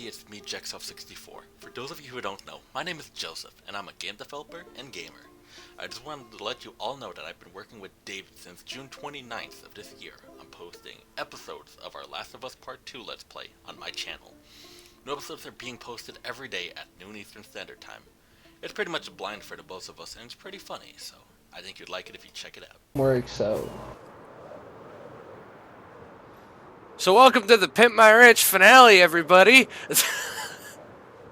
everybody, it's me, Jexoff64. For those of you who don't know, my name is Joseph, and I'm a game developer and gamer. I just wanted to let you all know that I've been working with David since June 29th of this year on posting episodes of our Last of Us Part 2 Let's Play on my channel. New episodes are being posted every day at noon Eastern Standard Time. It's pretty much a blind for the both of us, and it's pretty funny, so I think you'd like it if you check it out. So welcome to the Pimp My Ranch finale, everybody.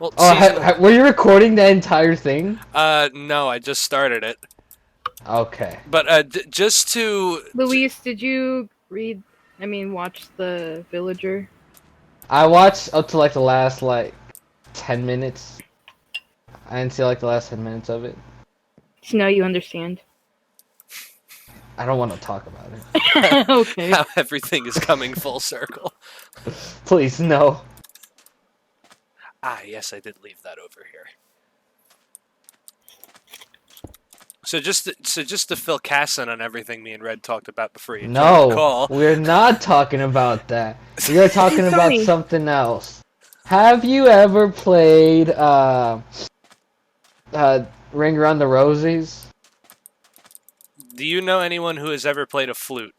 Well, were you recording the entire thing? No, I just started it. Okay. But just to... Luis, did you watch The Villager? I watched up to like the last 10 minutes. I didn't see the last 10 minutes of it. So now you understand. I don't want to talk about it. Okay. How everything is coming full circle. Please, no. Ah, yes, I did leave that over here. So just to fill Casson on everything me and Red talked about before you joined the call. No, we're not talking about that. We are talking about something else. Have you ever played Ring Around the Rosies? Do you know anyone who has ever played a flute?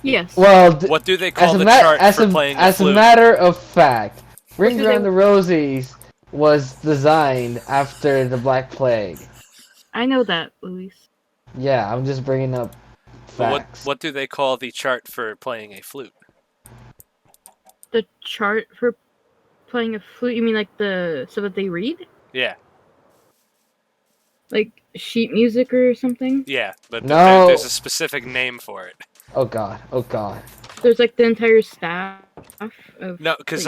Yes. Well, what do they call the chart for playing a flute? As a matter of fact, Ring Around the Rosies was designed after the Black Plague. I know that, Luis. Yeah, I'm just bringing up facts. What do they call the chart for playing a flute? The chart for playing a flute? You mean like so that they read? Yeah. Like sheet music or something? Yeah, but no. There's a specific name for it. Oh god, oh god. There's like the entire staff of... No, because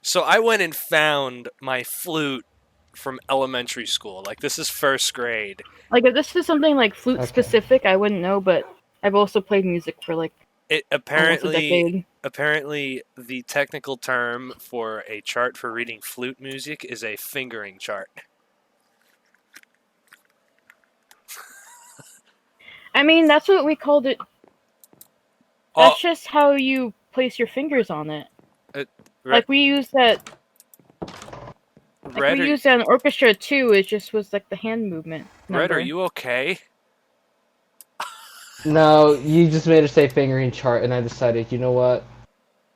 So I went and found my flute from elementary school. Like, this is first grade. Like, if this is something like flute specific, I wouldn't know, but I've also played music for like almost a decade. Apparently, the technical term for a chart for reading flute music is a fingering chart. I mean, that's what we called it. That's just how you place your fingers on it. Like, we use that... we used that in orchestra, too. It just was, like, the hand movement. Red, are you okay? No, you just made her say fingering chart, and I decided, you know what?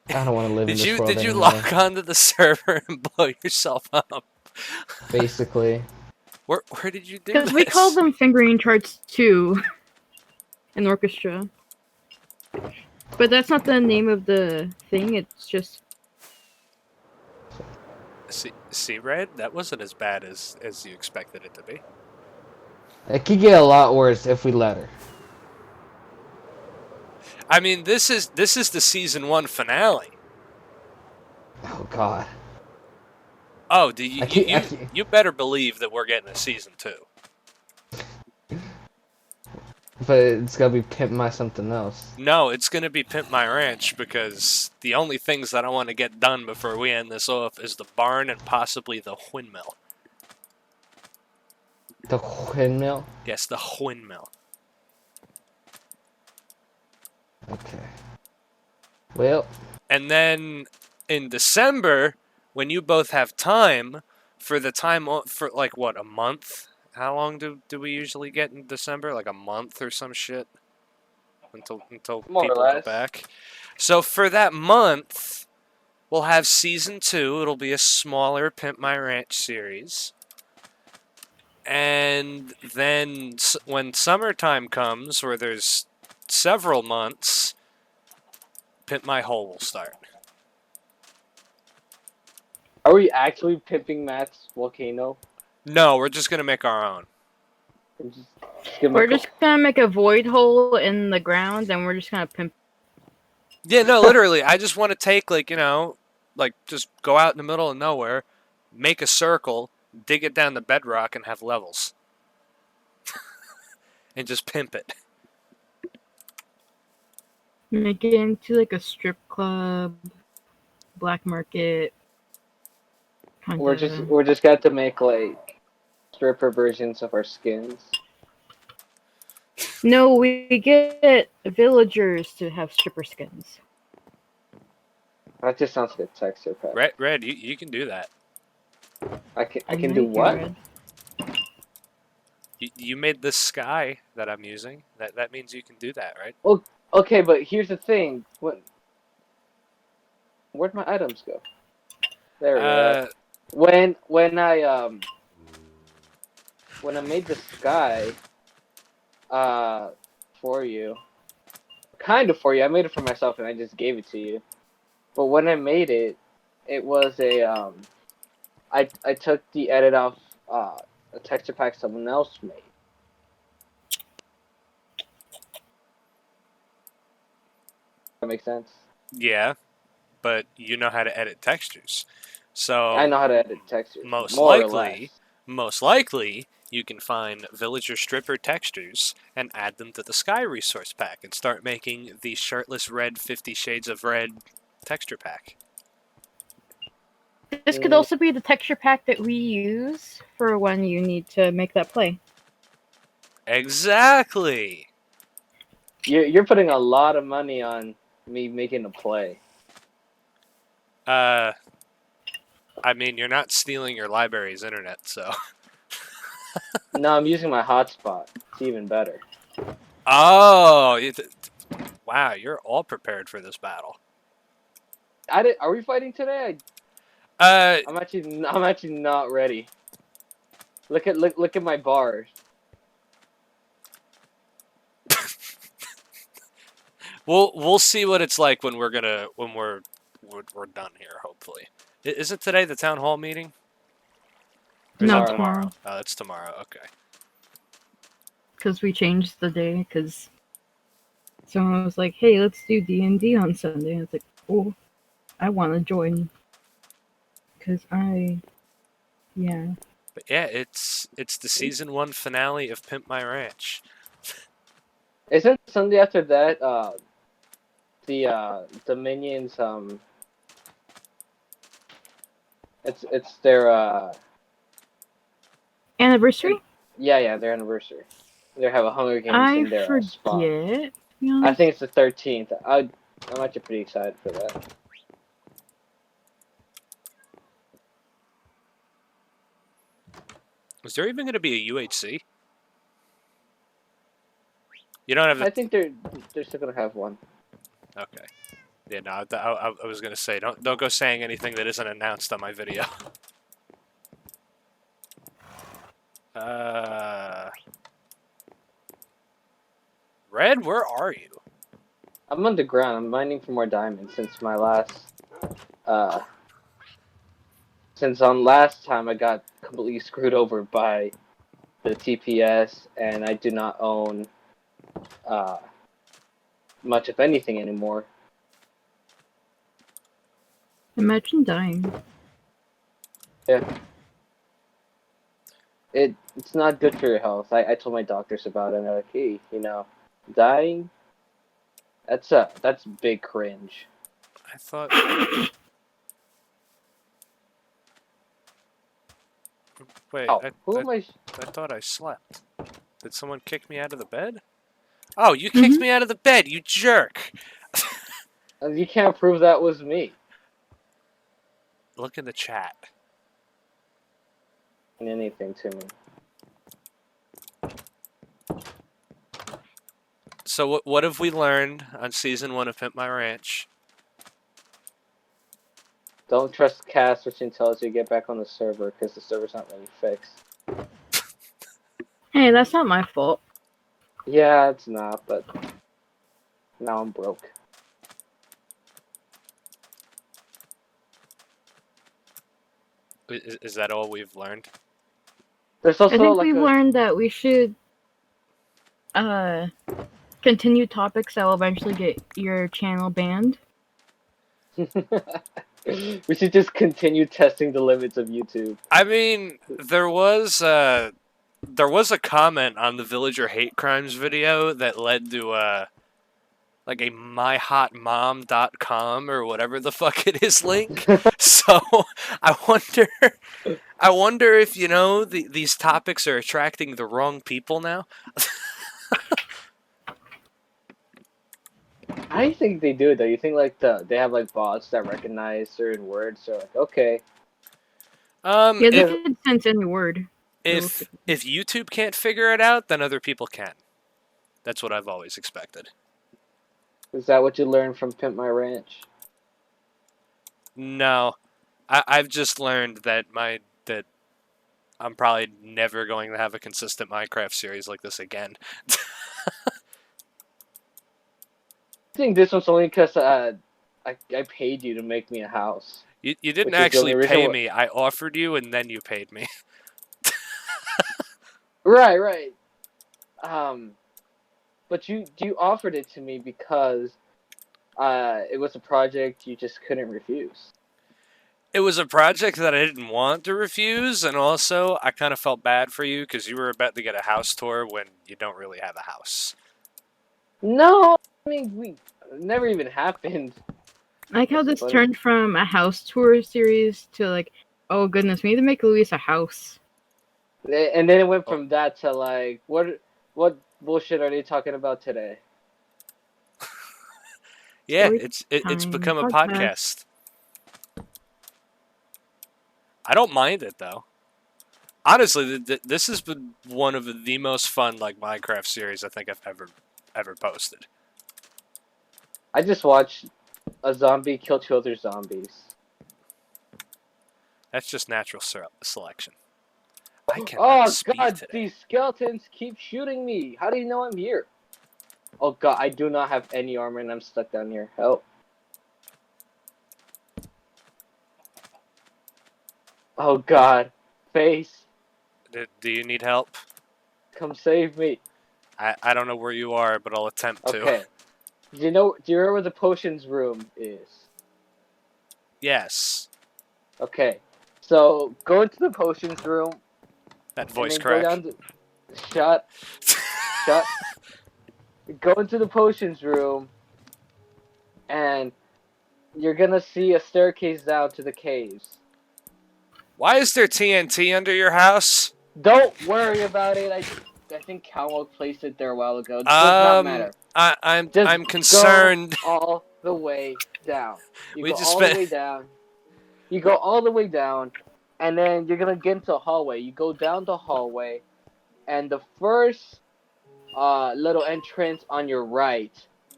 I don't want to live in this world Did you anymore. log onto the server and blow yourself up? Basically. Where did you do this? Because we call them fingering charts, too. In orchestra. But that's not the name of the thing, it's just... See, Red? That wasn't as bad as you expected it to be. It could get a lot worse if we let her. I mean, this is the season 1 finale. Oh god. Oh, you better believe that we're getting a season 2. But it's gonna be Pimp My something else. No, it's gonna be Pimp My Ranch, because the only things that I want to get done before we end this off is the barn and possibly the windmill. The windmill? Yes, the windmill. Okay. Well. And then in December, when you both have time, for like what, a month? How long do we usually get in December? Like a month or some shit? Until people go back. So for that month, we'll have season 2. It'll be a smaller Pimp My Ranch series. And then when summertime comes, where there's several months, Pimp My Hole will start. Are we actually pimping Matt's volcano? No, we're just gonna make our own. We're just gonna make a void hole in the ground, and we're just gonna pimp. Yeah, no, literally. I just want to take, just go out in the middle of nowhere, make a circle, dig it down the bedrock, and have levels. And just pimp it. Make it into like a strip club, black market. We're just got to make like stripper versions of our skins. No, we get villagers to have stripper skins. That just sounds like a texture pack. Red, you can do that. I can I do like what? Red. You made this sky that I'm using. That means you can do that, right? Well, okay, but here's the thing. Where'd my items go? There we are. Uh, When I made the sky for you, kind of for you. I made it for myself and I just gave it to you. But when I made it, it was I took the edit off a texture pack someone else made. That makes sense. yeah, but you know how to edit textures. I So know how to edit textures, most more or less. likely, you can find villager stripper textures and add them to the sky resource pack and start making the shirtless red 50 Shades of Red texture pack. This could also be the texture pack that we use for when you need to make that play. Exactly. You're putting a lot of money on me making a play. I mean, you're not stealing your library's internet, so. No, I'm using my hotspot. It's even better. Oh, wow, you're all prepared for this battle. Are we fighting today? Uh, I'm actually not ready. Look at my bars. we'll see what it's like when we're done here. Hopefully, is it today the town hall meeting? Or is No, that Tomorrow. tomorrow? Oh, that's tomorrow. Okay. Because we changed the day. Because someone was like, "Hey, let's do D&D on Sunday." And I was like, "Oh, I want to join." Because yeah. But yeah, it's the season 1 finale of Pimp My Ranch. Isn't Sunday after that the minions it's their Anniversary? yeah, their anniversary. They have a Hunger Games I in their spot. forget. To be I honest. think it's the 13th. I'm actually pretty excited for that. Is there even going to be a UHC? You don't have. I think they're still gonna have one. Okay. Yeah, no, I was gonna say don't go saying anything that isn't announced on my video. Red, where are you? I'm on the ground. I'm mining for more diamonds since my last since on last time I got completely screwed over by the TPS and I do not own much of anything anymore. Imagine dying. Yeah. It's not good for your health. I told my doctors about it and they're like, hey, dying that's big cringe. I thought. Wait, Oh, I thought I slept. Did someone kick me out of the bed? Oh, you kicked me out of the bed, you jerk! You can't prove that was me. Look in the chat. Anything to me. So what have we learned on season 1 of Pimp My Ranch? Don't trust Cass or she tells you to get back on the server because the server's not really fixed. Hey, that's not my fault. Yeah, it's not, but now I'm broke. Is that all we've learned? There's also I think like we've a... learned that we should continue topics that will eventually get your channel banned. We should just continue testing the limits of YouTube. I mean, there was a comment on the Villager Hate Crimes video that led to like a myhotmom.com or whatever the fuck it is link. So I wonder if these topics are attracting the wrong people now. I think they do though. You think like they have like bots that recognize certain words, so like okay. Yeah, they If could sense any word. if YouTube can't figure it out, then other people can. That's what I've always expected. Is that what you learned from Pimp My Ranch? No, I've just learned that that I'm probably never going to have a consistent Minecraft series like this again. I think this was only because I paid you to make me a house. You didn't Which is the only actually reason pay why- me. I offered you, and then you paid me. Right. But you offered it to me because it was a project you just couldn't refuse. It was a project that I didn't want to refuse, and also I kind of felt bad for you because you were about to get a house tour when you don't really have a house. No, I mean we it never even happened. I like how That's this funny. turned from a house tour series to like, oh goodness, we need to make Luis a house. And then it went Oh. from that to like what bullshit are they talking about today? Yeah, Story it's time, become a podcast. podcast. I don't mind it though. Honestly, this has been one of the most fun like Minecraft series I think I've ever posted. I just watched a zombie kill two other zombies. That's just natural selection. I cannot Oh speak god, today. these skeletons keep shooting me. How do you know I'm here? Oh god, I do not have any armor and I'm stuck down here. Help. Oh god. Face, Do you need help? come save me. I don't know where you are, but I'll attempt to. Okay. Do you remember where the potions room is? Yes. Okay. So go into the potions room That and voice then go crack. down to shut. Go into the potions room and you're gonna see a staircase down to the caves. Why is there TNT under your house? Don't worry about it. I think Calwell placed it there a while ago. It does not matter. I'm Just concerned. Go all the way down. You We go just all spent. the way down. You go all the way down, and then you're gonna get into a hallway. You go down the hallway, and the first little entrance on your right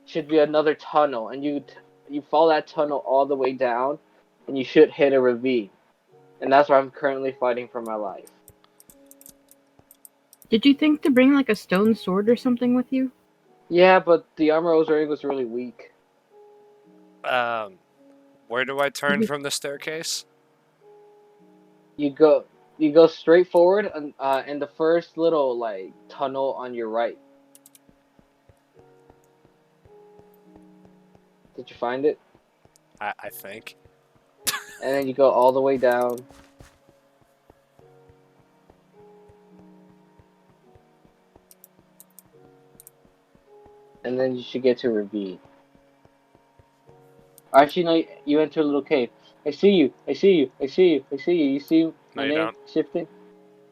should be another tunnel, and you follow that tunnel all the way down, and you should hit a ravine. And that's where I'm currently fighting for my life. Did you think to bring like a stone sword or something with you? Yeah, but the armor I was wearing was really weak. Where do I turn Mhm. from the staircase? You go straight forward, and in the first little like tunnel on your right. Did you find it? I think. And then you go all the way down. And then you should get to a ravine. Actually, no, you enter a little cave. I see you. I see you. I see you. I see you. You see my No, you name don't. shifting?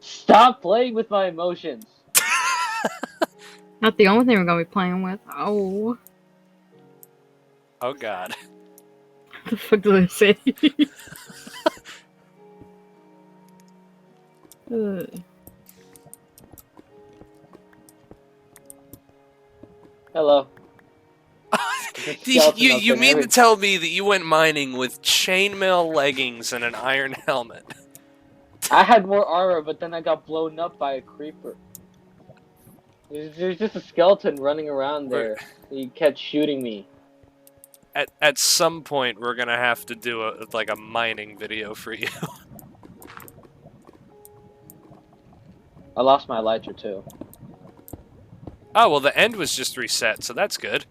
Stop playing with my emotions. Not the only thing we're gonna be playing with. Oh, Oh God. what the fuck did I say? Hello. You mean to tell me that you went mining with chainmail leggings and an iron helmet? I had more armor, but then I got blown up by a creeper. There's just a skeleton running around there. He kept shooting me. At some point, we're gonna have to do a mining video for you. I lost my lighter too. Oh well, the end was just reset, so that's good.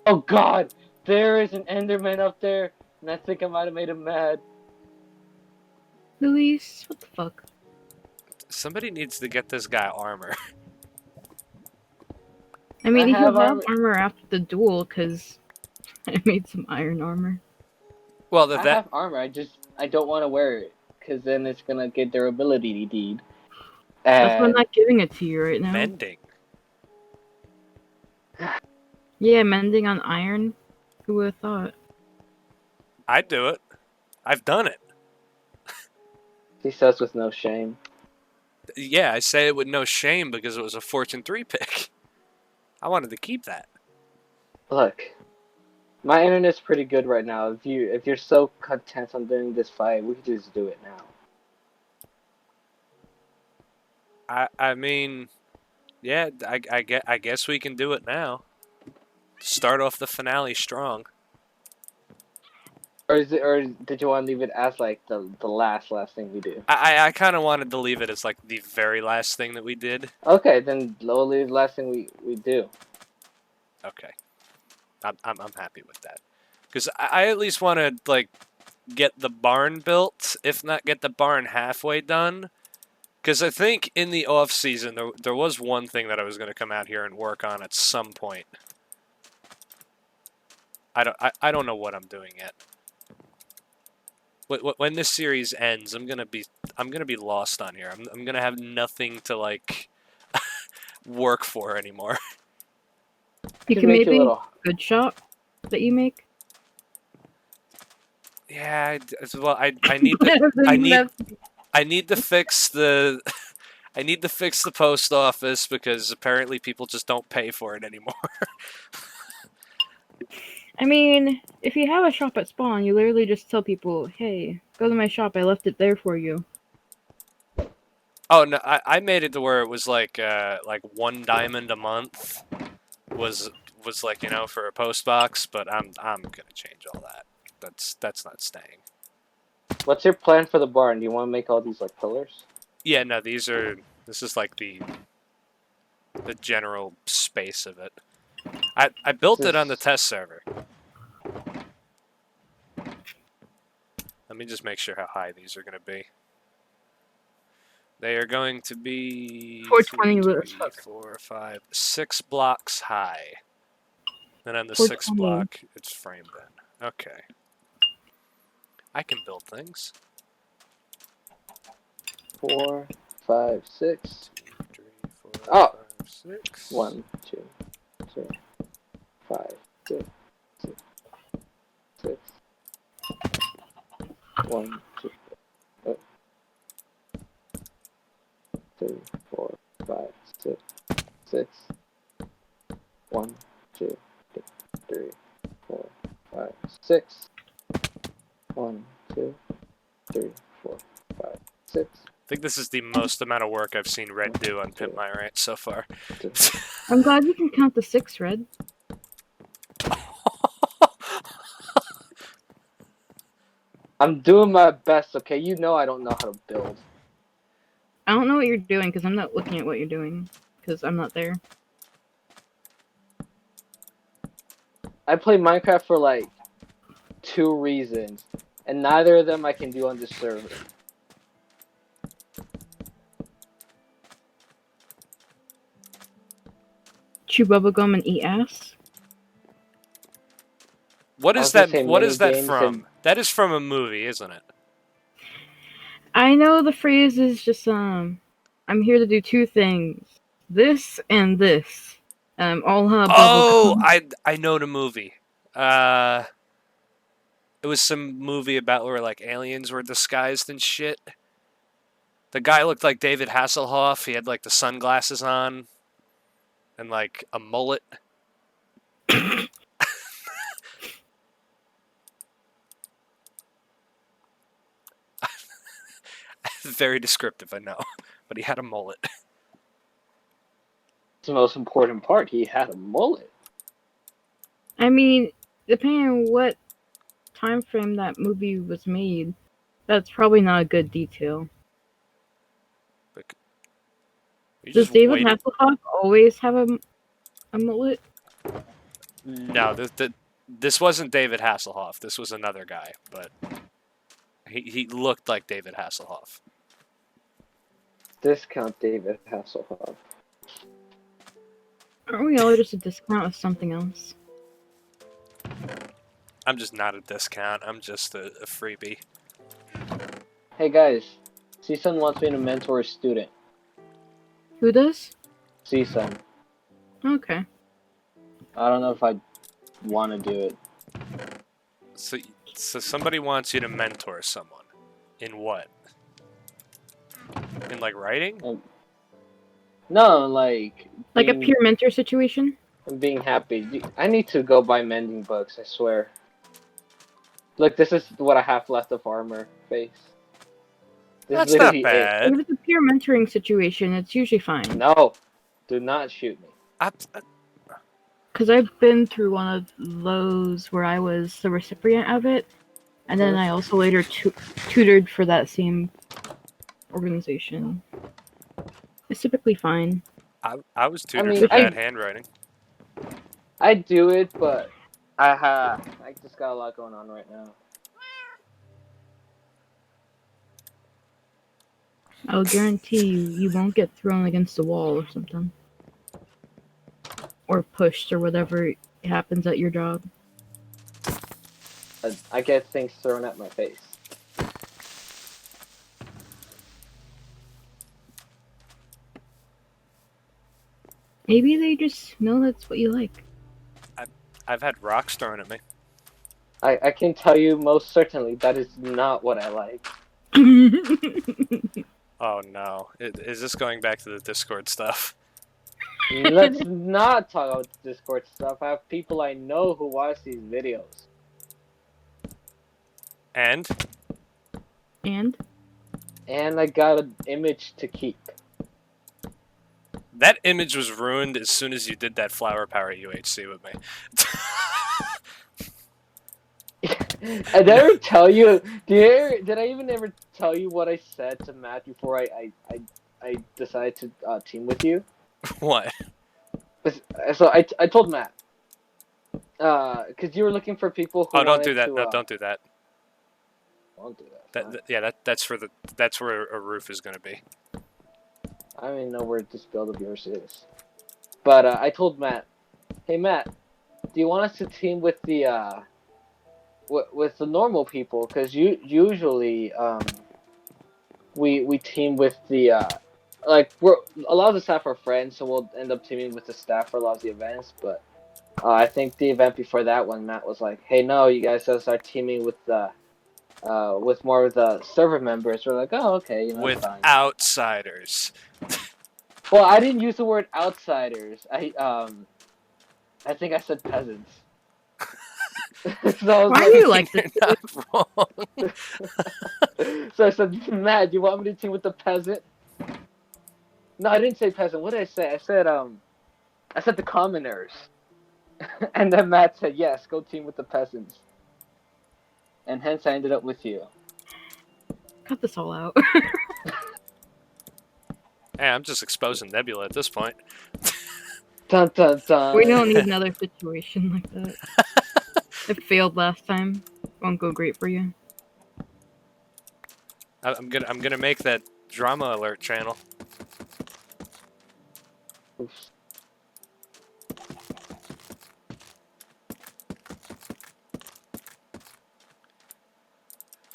Oh god! There is an Enderman up there, and I think I might have made him mad. Luis, what the fuck? Somebody needs to get this guy armor. I mean, I he'll have have armor after the duel because I made some iron armor. Well, I have armor, I don't want to wear it, because then it's gonna get durability deed. That's why I'm And not giving it to you right now. mending. Yeah, mending on iron. Who would have thought? I'd do it. I've done it. He says with no shame. Yeah, I say it with no shame because it was a Fortune 3 pick. I wanted to keep that. Look, my internet's pretty good right now. If you're so content on doing this fight, we could just do it now. I mean, yeah, I guess we can do it now. Start off the finale strong. Or did you want to leave it as like the last thing we do? I kind of wanted to leave it as like the very last thing that we did. Okay, then lowly the last thing we do. Okay, I'm happy with that because I at least want to like get the barn built, if not get the barn halfway done. Because I think in the off season there was one thing that I was going to come out here and work on at some point. I don't know what I'm doing yet. When this series ends, I'm gonna be lost on here. I'm gonna have nothing to like work for anymore. You Could can make you a maybe little. good shop that you make. Yeah, well, I need the I need to fix the I need to fix the post office because apparently people just don't pay for it anymore. I mean, if you have a shop at spawn, you literally just tell people, "Hey, go to my shop. I left it there for you." Oh no, I made it to where it was like 1 diamond a month was like, you know, for a post box, but I'm gonna change all that. That's not staying. What's your plan for the barn? Do you want to make all these like pillars? Yeah, no, this is like the general space of it. I built it on the test server. Let me just make sure how high these are going to be. They are going to be 420 2, liters. 3, 4, 5, 6 blocks high. And on the 6th 420. block, it's framed in. Okay. I can build things. 4, 5, 6. 3, 4, Oh. 5, 6. 1, 2, 3, 5, 6, 6, 6. 1, 2, 3, 4, 5, 6, 6. 1, 2, 3, 4, 5, 6. 1, 2, 3, 4, 5, 6. I think this is the most amount of work I've seen Red do on Pimp My Rant so far. I'm glad you can count the 6, Red. I'm doing my best, okay? You know I don't know how to build. I don't know what you're doing because I'm not looking at what you're doing because I'm not there. I play Minecraft for like 2 reasons, and neither of them I can do on this server. Chew bubblegum and eat ass. What I is was gonna that? say What is that minigames from? and- That is from a movie, isn't it? I know the phrase is just I'm here to do 2 things. This and this. All Oh, bubblegum. I know the movie. It was some movie about where like aliens were disguised and shit. The guy looked like David Hasselhoff. He had like the sunglasses on and like a mullet. Very descriptive, I know, but he had a mullet. It's the most important part. He had a mullet. I mean, depending on what time frame that movie was made, that's probably not a good detail. You Does just David waited. Hasselhoff always have a mullet? No, this wasn't David Hasselhoff. This was another guy, but he looked like David Hasselhoff. Discount David Hasselhoff. Aren't we all just a discount of something else? I'm just not a discount. I'm just a freebie. Hey guys, CSUN wants me to mentor a student. Who does? CSUN. Okay. I don't know if I want to do it. So somebody wants you to mentor someone. In what? In like writing? No, like Like a being, peer mentor situation? being happy. I need to go buy mending books. I swear. Look, this is what I have left of armor face. This is That's not literally it. bad. If it's a peer mentoring situation, it's usually fine. No, do not shoot me. Because I've been through one of those where I was the recipient of it, and then I also later tutored for that same organization. It's typically fine. I was tutored mean, for bad handwriting. I do it, but I just got a lot going on right now. I'll guarantee you won't get thrown against the wall or something. Or pushed or whatever happens at your job. I get things thrown at my face. Maybe they just know that's what you like. I've had rocks thrown at me. I can tell you most certainly that is not what I like. Oh no. Is this going back to the Discord stuff? Let's not talk about Discord stuff. I have people I know who watch these videos. And? And? And I got an image to keep. That image was ruined as soon as you did that flower power UHC with me. Did I ever tell you? Did I even ever tell you what I said to Matt before I decided to team with you? What? So I told Matt, because you were looking for people who. Oh, don't do wanted that. to, No, don't do that. Won't do that. That's where a roof is gonna be. I don't even know where this build of yours is. But I told Matt, hey Matt, do you want us to team with the with the normal people? Because usually we team with the like a lot of the staff are friends, so we'll end up teaming with the staff for a lot of the events. But I think the event before that one, Matt was like, hey, no, you guys gotta start teaming with the with more of the server members. We're like, oh, okay, you know, With fine. outsiders. Well, I didn't use the word outsiders. I think I said peasants. So I was Why do you like this? You're not wrong. So I said, Matt, do you want me to team with the peasant? No, I didn't say peasant. What did I say? I said the commoners. And then Matt said, yes, go team with the peasants. And hence I ended up with you. Cut this all out. Hey, I'm just exposing Nebula at this point. Dun dun dun. We don't need another situation like that. It failed last time. Won't go great for you. I'm gonna make that drama alert channel. Oops.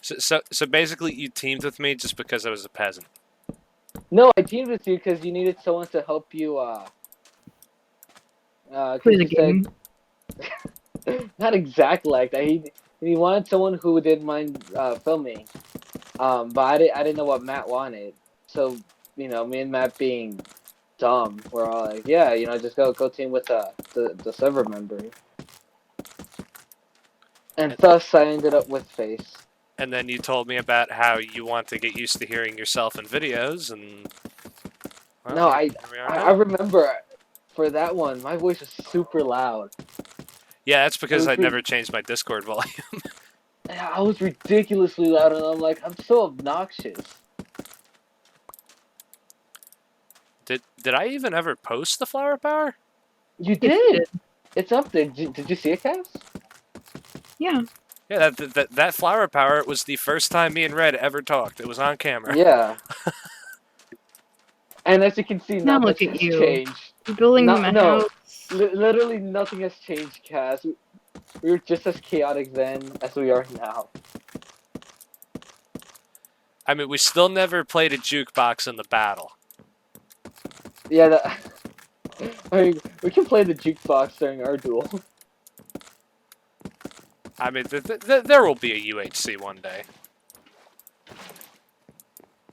So basically, you teamed with me just because I was a peasant. No, I teamed with you because you needed someone to help you. Play the game. Not exactly like that. He wanted someone who didn't mind filming. But I didn't know what Matt wanted. So, you know, me and Matt being dumb, we're all like, yeah, you know, just go team with the server member. And thus I ended up with Face. And then you told me about how you want to get used to hearing yourself in videos, and well, No, here we are I now. remember for that one, my voice was super loud. Yeah, that's because I'd never changed my Discord volume. Yeah, I was ridiculously loud, and I'm like, I'm so obnoxious. Did I even ever post the flower power? You did. It's up there. Did you see it, Cass? Yeah. Yeah, that flower power was the first time me and Red ever talked. It was on camera. Yeah. And as you can see, Now not look much at has you. changed. You're building No, them a no. house. Literally nothing has changed, Cass. We were just as chaotic then as we are now. I mean, we still never played a jukebox in the battle. Yeah, I mean, we can play the jukebox during our duel. I mean, there will be a UHC one day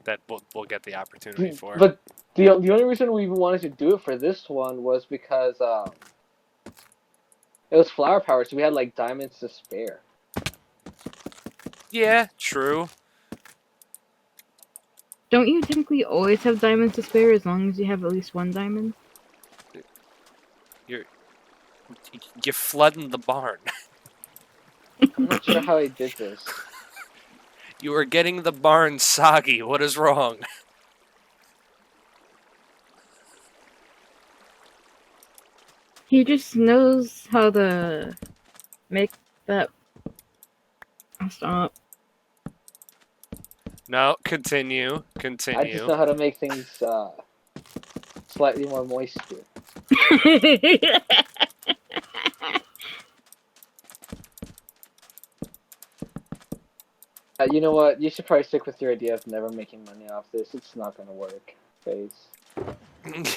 that we'll get the opportunity for. But the only reason we even wanted to do it for this one was because it was flower power, so we had like diamonds to spare. Yeah, true. Don't you technically always have diamonds to spare as long as you have at least one diamond? You're flooding the barn. I'm not sure how he did this. You are getting the barn soggy. What is wrong? He just knows how to make that. Stop. No, continue. I just Continue. know how to make things slightly more moisture. You know what? You should probably stick with your idea of never making money off this. It's not gonna work, Face.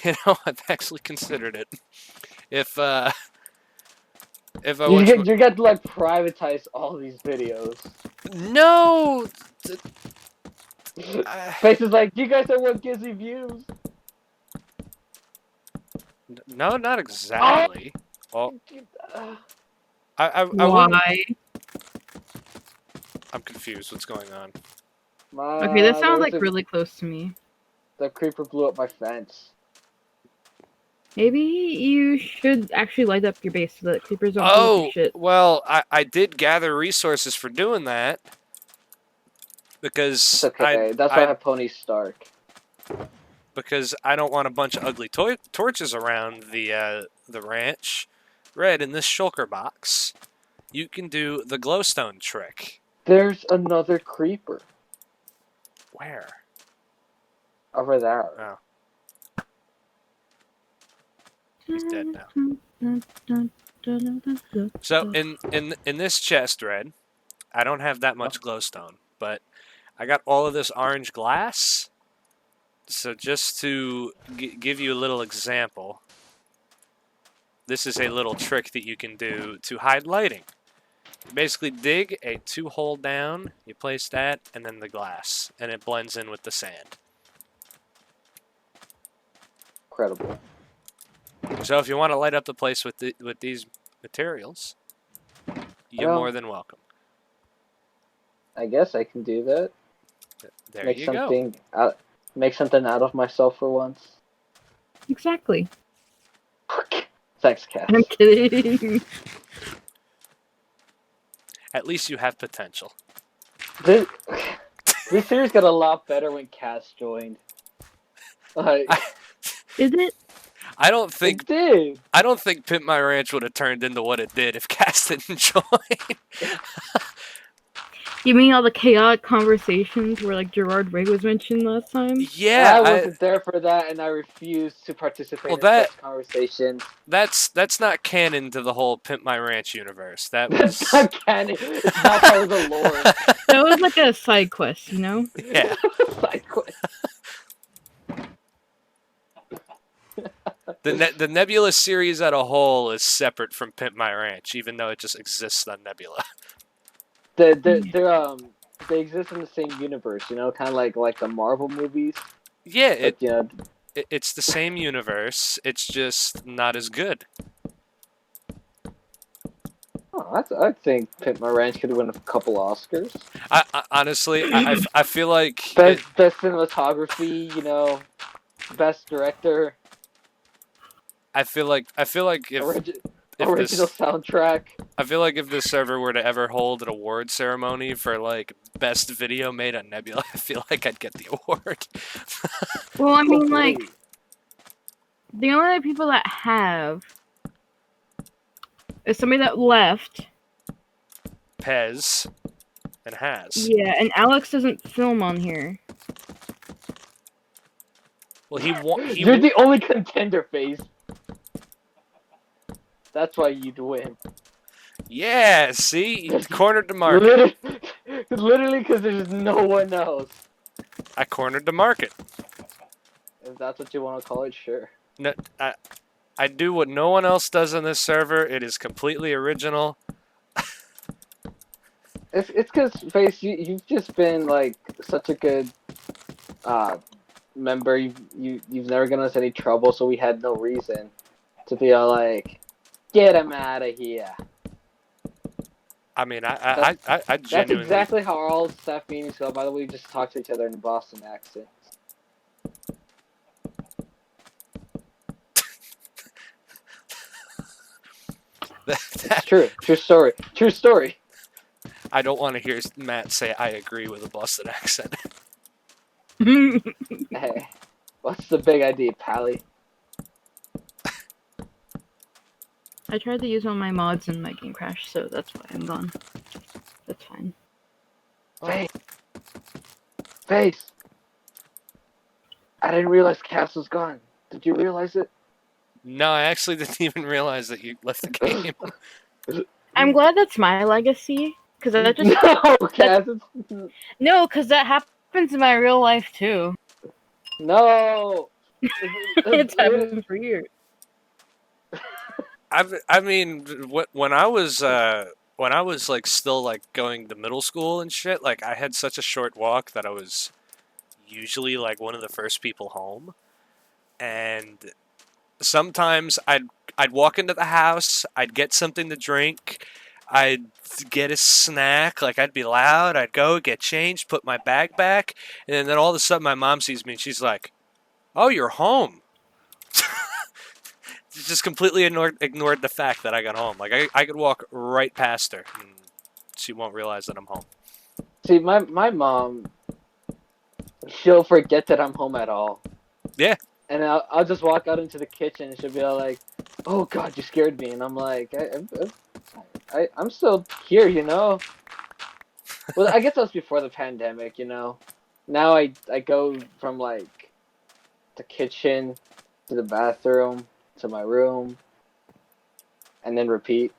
You know, I've actually considered it. If I You got to like privatize all these videos. no, Face is like, you guys are what gives me views. no, not exactly. Well, I wouldn't- Why? I'm confused. What's going on? Okay, that sounds like really close to me. The creeper blew up my fence. Maybe you should actually light up your base so that creepers don't blow up Oh, your shit. well, I did gather resources for doing that because It's okay. That's why I have Pony Stark. because I don't want a bunch of ugly torches around the ranch. Red, in this shulker box, you can do the glowstone trick. There's another creeper Where? over there. Oh, he's dead now. So in this chest, Red, I don't have that much glowstone, but I got all of this orange glass. So just to give you a little example, this is a little trick that you can do to hide lighting. You basically dig a 2-hole down, you place that, and then the glass, and it blends in with the sand. Incredible. So if you want to light up the place with these materials, you're Well, more than welcome. I guess I can do that. There Make you something go. make something out of myself for once. Exactly. Thanks, Cass. I'm kidding. At least you have potential. This series got a lot better when Cass joined. Like, Is it? I don't think it did. I don't think Pimp My Ranch would have turned into what it did if Cass didn't join. You mean all the chaotic conversations where like Gerard Way was mentioned last time? Yeah, I wasn't there for that, and I refused to participate in such conversations. That's not canon to the whole Pimp My Ranch universe. That was That's not canon. It's not part of the lore. That was like a side quest, you know? yeah. Side quest. The Nebula series as a whole is separate from Pimp My Ranch, even though it just exists on Nebula. They exist in the same universe, you know, kind of like the Marvel movies. Yeah, But, you know, it's the same universe. It's just not as good. I think Pimp My Ranch could win a couple Oscars. I honestly, I feel like Best cinematography, you know, best director. I feel like if Original soundtrack. I feel like if this server were to ever hold an award ceremony for like best video made on Nebula, I feel like I'd get the award. Well, I mean, like, the only other people that have is somebody that left. Pez and Has. Yeah, and Alex doesn't film on here. Well, You're the only contender, Phase. That's why you'd win. Yeah, see? Cornered the market. Literally, because there's no one else. I cornered the market. If that's what you want to call it, sure. No, I do what no one else does on this server. It is completely original. It's because Face, you've just been like such a good uh member. You've never given us any trouble, so we had no reason to be all like, get him out of here. I mean, I That's genuinely. exactly how all staff meetings go. By the way, we just talk to each other in a Boston accent. It's true. True story. True story. I don't want to hear Matt say I agree with a Boston accent. Hey, what's the big idea, Pally? I tried to use one of my mods and my game crashed, so that's why I'm gone. That's fine. Face. Face. I didn't realize Cass was gone. Did you realize it? No, I actually didn't even realize that you left the game. I'm glad that's my legacy, because that just No, Cass. no, because that happens in my real life too. No. It's happened for years. I mean, when I was like still like going to middle school and shit, like I had such a short walk that I was usually like one of the first people home, and sometimes I'd walk into the house, I'd get something to drink, I'd get a snack, like I'd be loud, I'd go get changed, put my bag back, and then all of a sudden my mom sees me and she's like, "Oh, you're home." Just completely ignored the fact that I got home. Like I could walk right past her and she won't realize that I'm home. See, my mom, she'll forget that I'm home at all. Yeah. And I'll just walk out into the kitchen and she'll be all like, "Oh God, you scared me," and I'm like, I'm still here, you know. Well, I guess that was before the pandemic, you know. Now I go from like the kitchen to the bathroom to my room, and then repeat.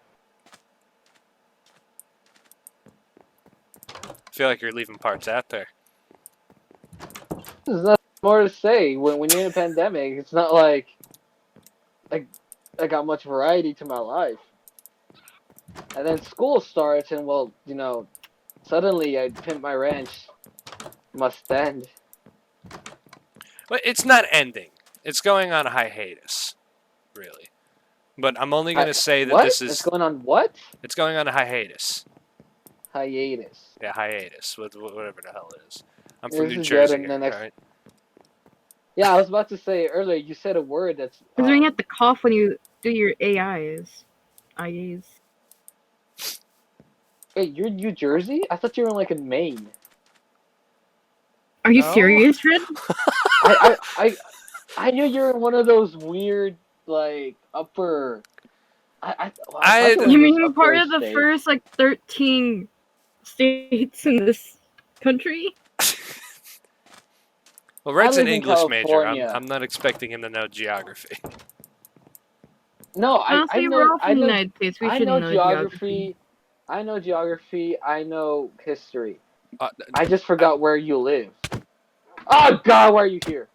I feel like you're leaving parts out there. There's nothing more to say. When you're in a pandemic, it's not like I got much variety to my life. And then school starts, and well, you know, suddenly I Pimp My Ranch must end. But it's not ending. It's going on a hiatus, really. But I'm only going to say that what? this is... It's going on what? It's going on a hiatus. Hiatus. Yeah, hiatus, whatever the hell it is. I'm This from New is Jersey, good, and the next- right? Yeah, I was about to say earlier, you said a word that's... Because when you have to cough when you do your AIs. IAs. Hey, you're in New Jersey? I thought you were like in Maine. Are you No. serious, Red? I knew you were in one of those weird, like, upper... I thought were You in mean those you're part upper of the states. first, 13 states in this country? Well, Red's I an live in English major. California. I'm not expecting him to know geography. No, Honestly, we're all from the United States. We I should know know geography. I know geography. I know history. Uh, I just forgot where you live. Oh God, why are you here?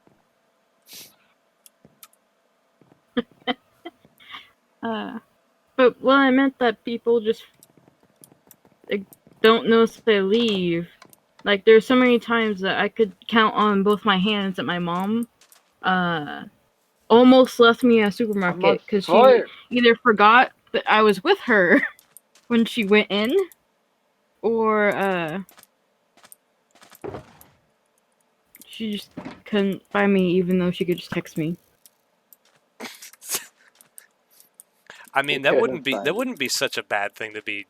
But well, I meant that people just don't notice they leave. Like, there's so many times that I could count on both my hands that my mom, almost left me at a supermarket because she either forgot that I was with her when she went in, or she just couldn't find me even though she could just text me. I mean, that wouldn't be such a bad thing to be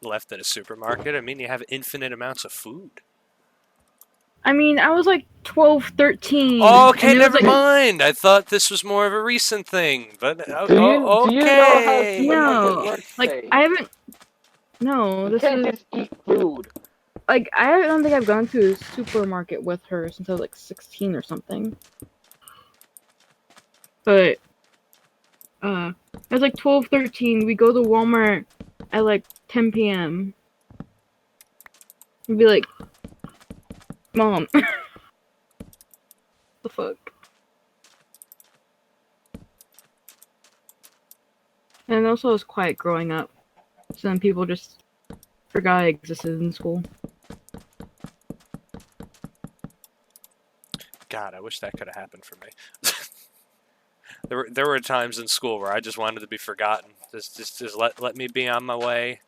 left at a supermarket. I mean, you have infinite amounts of food. I mean, I was like 12, 13. Okay, and it was never mind. I thought this was more of a recent thing, but Do you know how okay. supermarket No, works? like, Faye? I haven't. No, You this can't is just eat food. like, I don't think I've gone to a supermarket with her since I was like 16 or something. But I was like 12, 13. We go to Walmart at like 10 p.m. We'd be like, Mom, the fuck? And also, I was quiet growing up, so then people just forgot I existed in school. God, I wish that could have happened for me. There were times in school where I just wanted to be forgotten. Just let me be on my way.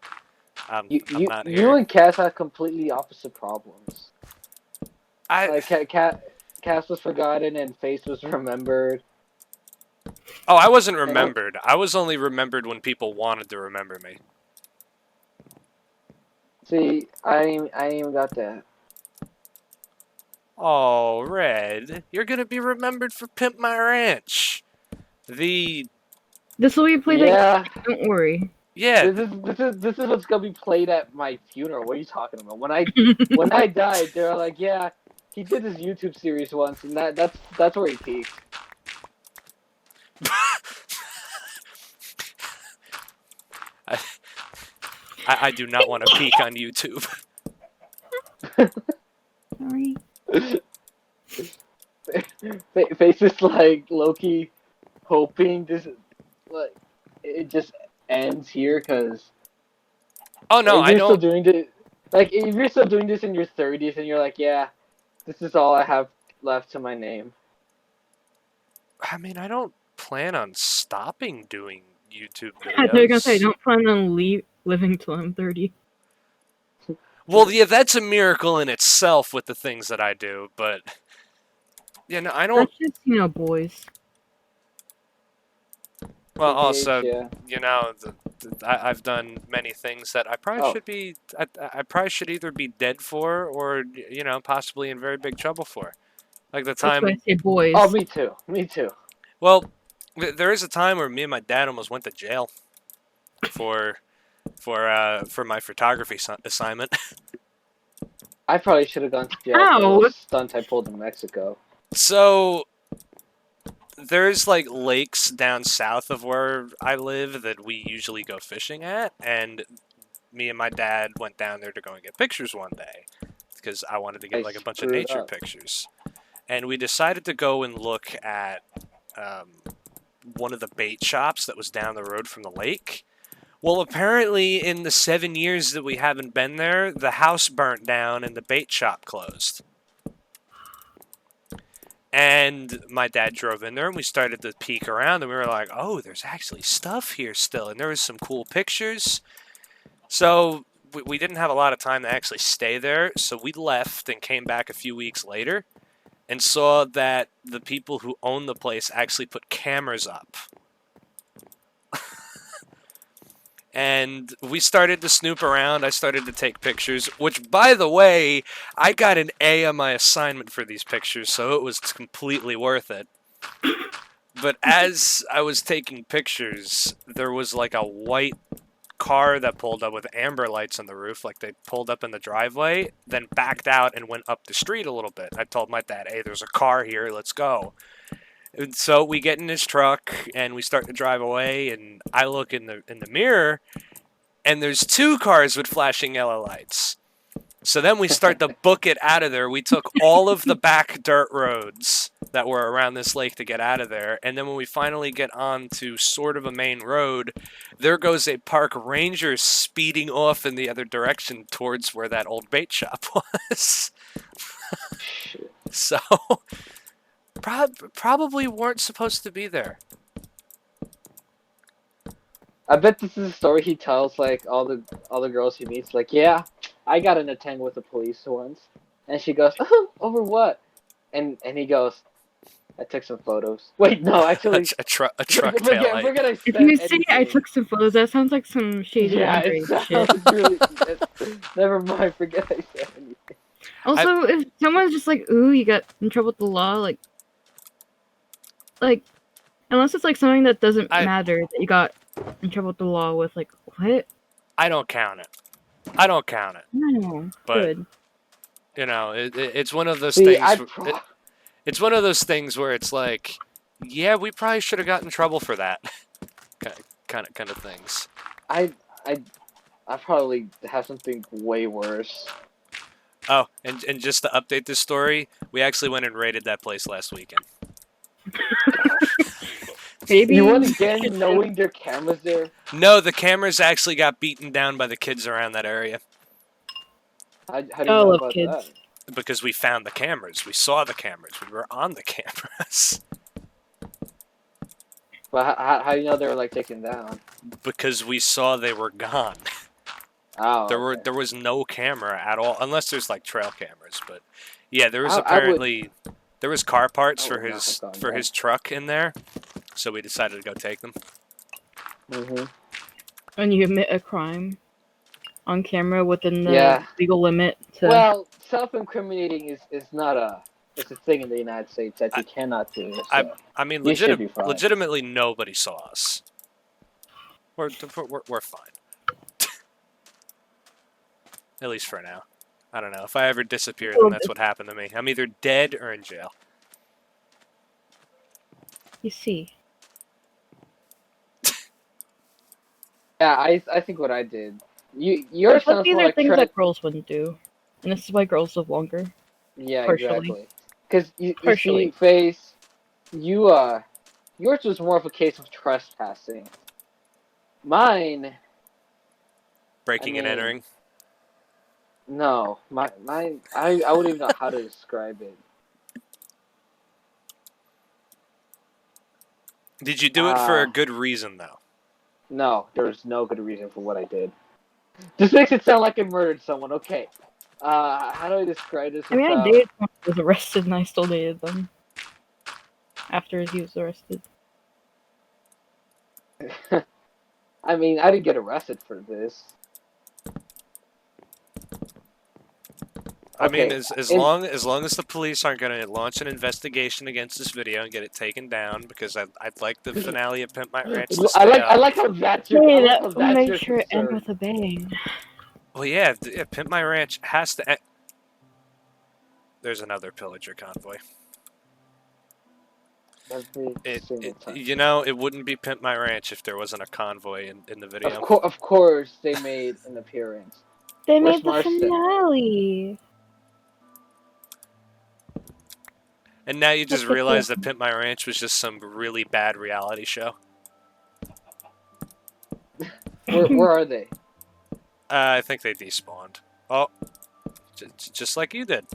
I'm not You here. and Cass have completely opposite problems. I Like Cass was forgotten and Face was remembered. Oh, I wasn't remembered. I was only remembered when people wanted to remember me. See, I ain't even got that. Oh, Red, you're gonna be remembered for Pimp My Ranch. The This will be played Yeah, at don't worry. yeah, this is what's gonna be played at my funeral. What are you talking about? When I died, they're like, yeah, he did his YouTube series once, and that's where he peaked. I do not want to peek on YouTube. Sorry. Face is like Loki, hoping this like it just ends here because Oh no, if I you're still don't. doing this, like if you're still doing this in your 30s and you're like, yeah, this is all I have left to my name. I mean, I don't plan on stopping doing YouTube I thought you were gonna say I videos. don't plan on living till I'm 30. Well, yeah, that's a miracle in itself with the things that I do, but I don't. That's just boys. Well, TBH, also, yeah. I've done many things that I probably Oh, should be. I probably should either be dead for or possibly in very big trouble for. Like the That's why I time. say boys. oh, me too, me too. Well, there is a time where me and my dad almost went to jail for for my photography assignment. I probably should have gone to jail for Ow! those stunts I pulled in Mexico. So there's like lakes down south of where I live that we usually go fishing at, and me and my dad went down there to go and get pictures one day because I wanted to get I like a bunch of screwed nature up. pictures. And we decided to go and look at one of the bait shops that was down the road from the lake. Well, apparently, in the 7 years that we haven't been there, the house burnt down and the bait shop closed. And my dad drove in there and we started to peek around and we were like, oh, there's actually stuff here still. And there was some cool pictures. So we didn't have a lot of time to actually stay there. So we left and came back a few weeks later and saw that the people who own the place actually put cameras up. And we started to snoop around. I started to take pictures, which, by the way, I got an A on my assignment for these pictures, so it was completely worth it. But as I was taking pictures, there was like a white car that pulled up with amber lights on the roof, like they pulled up in the driveway, then backed out and went up the street a little bit. I told my dad, hey, there's a car here, let's go. And so we get in his truck and we start to drive away, and I look in the mirror and there's two cars with flashing yellow lights. So then we start to book it out of there. We took all of the back dirt roads that were around this lake to get out of there. And then when we finally get on to sort of a main road, there goes a park ranger speeding off in the other direction towards where that old bait shop was. So probably weren't supposed to be there. I bet this is a story he tells like all the girls he meets. Like, yeah, I got in a tangle with the police once, and she goes, oh, over what? And he goes, I took some photos. Wait, no, actually, a truck taillight. forget I If said you say anything. I took some photos, that sounds like some shady Yeah, underage it shit. sounds really. Never mind. Forget I said anything. Also, if someone's just like, ooh, you got in trouble with the law, like, unless it's like something that doesn't matter that you got in trouble with the law with, like, what? I don't count it. I don't count it. No, But, good. It's one of those See, things. It's one of those things where it's like, yeah, we probably should have gotten in trouble for that. kind of things. I probably have something way worse. Oh, and just to update this story, we actually went and raided that place last weekend. Maybe. You won again, knowing there are cameras there. No, the cameras actually got beaten down by the kids around that area How do you I know love about kids. that? because we found the cameras. We saw the cameras. We were on the cameras But how do you know they were like taken down? because we saw they were gone. Oh, There was no camera at all, unless there's like trail cameras. But yeah, there was I would- apparently there was car parts I for would not have gone for there. his truck in there, so we decided to go take them. When you commit a crime on camera within the Yeah. legal limit to. Well, self-incriminating is not it's a thing in the United States that you cannot do. So. I mean, You should be fine. legitimately nobody saw us. We're fine. At least for now. I don't know. If I ever disappear, then that's what happened to me. I'm either dead or in jail. You see. Yeah, I think what I did. You're But sounds these more are like things that girls wouldn't do. And this is why girls live longer. Yeah, partially. exactly. Because you Partially. see, Face, yours was more of a case of trespassing. Mine, Breaking and mean- entering. no, mine. I wouldn't even know how to describe it. Did you do it for a good reason, though? No, there was no good reason for what I did. This makes it sound like I murdered someone. Okay. How do I describe this? I mean, I without- dated someone who was arrested and I still dated them. After he was arrested. I mean, I didn't get arrested for this. I mean, Okay, as long as the police aren't going to launch an investigation against this video and get it taken down, because I'd like the finale of Pimp My Ranch to stay I up. like how that's your. I Hey, like that how will that's make your sure it end concern. with a bang. Well, yeah, Pimp My Ranch has to end. There's another pillager convoy. Every single time. You know, it wouldn't be Pimp My Ranch if there wasn't a convoy in the video. Of course, they made an appearance. They Where's made the Marston? finale. And now you just What's the realize that Pimp My Ranch was just some really bad reality show. Where are they? I think they despawned. Oh, just like you did.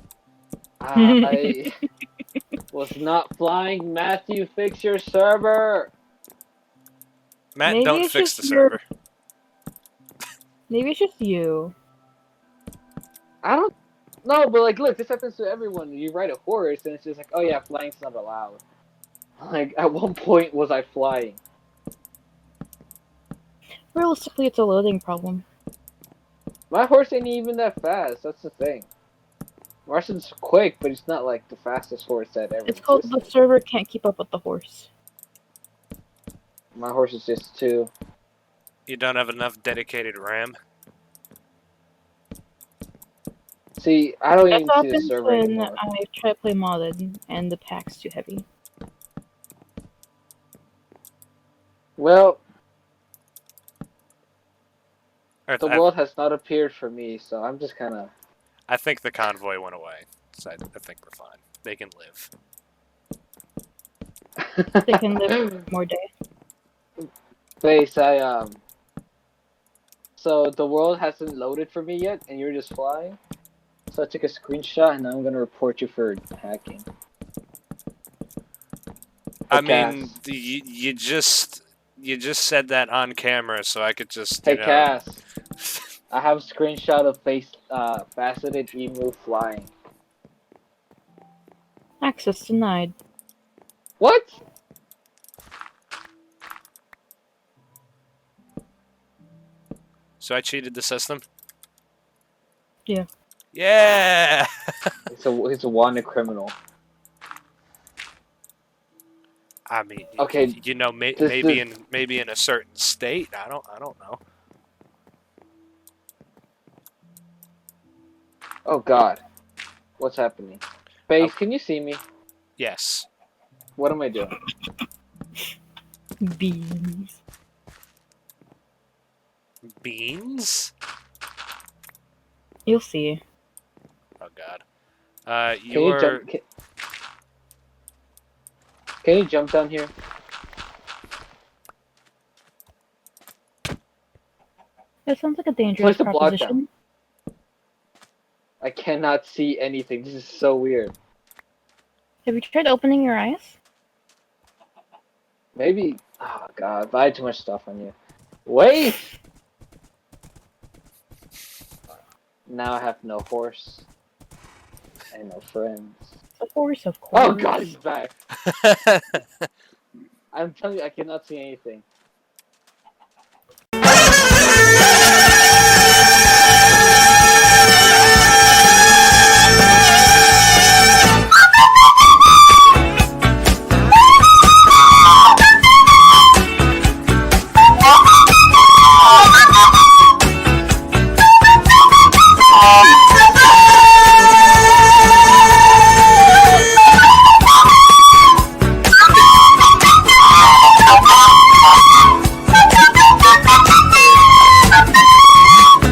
I was not flying. Matthew, fix your server. Matt, Maybe don't it's fix the just your- server. Maybe it's just you. I don't. No, but like, look, this happens to everyone. You ride a horse, and it's just like, oh yeah, flying's not allowed. Like, at one point was I flying? Realistically, it's a loading problem. My horse ain't even that fast. That's the thing. Marston's quick, but he's not like the fastest horse that ever It's called the existed. server can't keep up with the horse. My horse is just too. You don't have enough dedicated RAM. See, I don't That even see the happens server when anymore. I try to play modded and the pack's too heavy. Well, Or the world has not appeared for me, so I'm just kind of. I think the convoy went away, so I think we're fine. They can live. They can live more day. Face, So the world hasn't loaded for me yet, and you're just flying. So I took a screenshot, and I'm gonna report you for hacking. I Hey, mean, you just said that on camera, so I could just. Hey You know, Cass, I have a screenshot of faceted emu flying. Access denied. What? So I cheated the system. Yeah. Yeah. He's a wanted criminal. I mean, Okay, you know, this maybe in a certain state. I don't know. Oh God, what's happening? Face, can you see me? Yes. What am I doing? Beans. Beans? You'll see. Oh God. Can you jump? Can you jump down here? That sounds like a dangerous Place a block proposition. I cannot see anything. This is so weird. Have you tried opening your eyes? Maybe. Oh god, but I had too much stuff on you. Wait! Now I have no horse. And no friends. Of course, of course. Oh god, he's back. I'm telling you, I cannot see anything.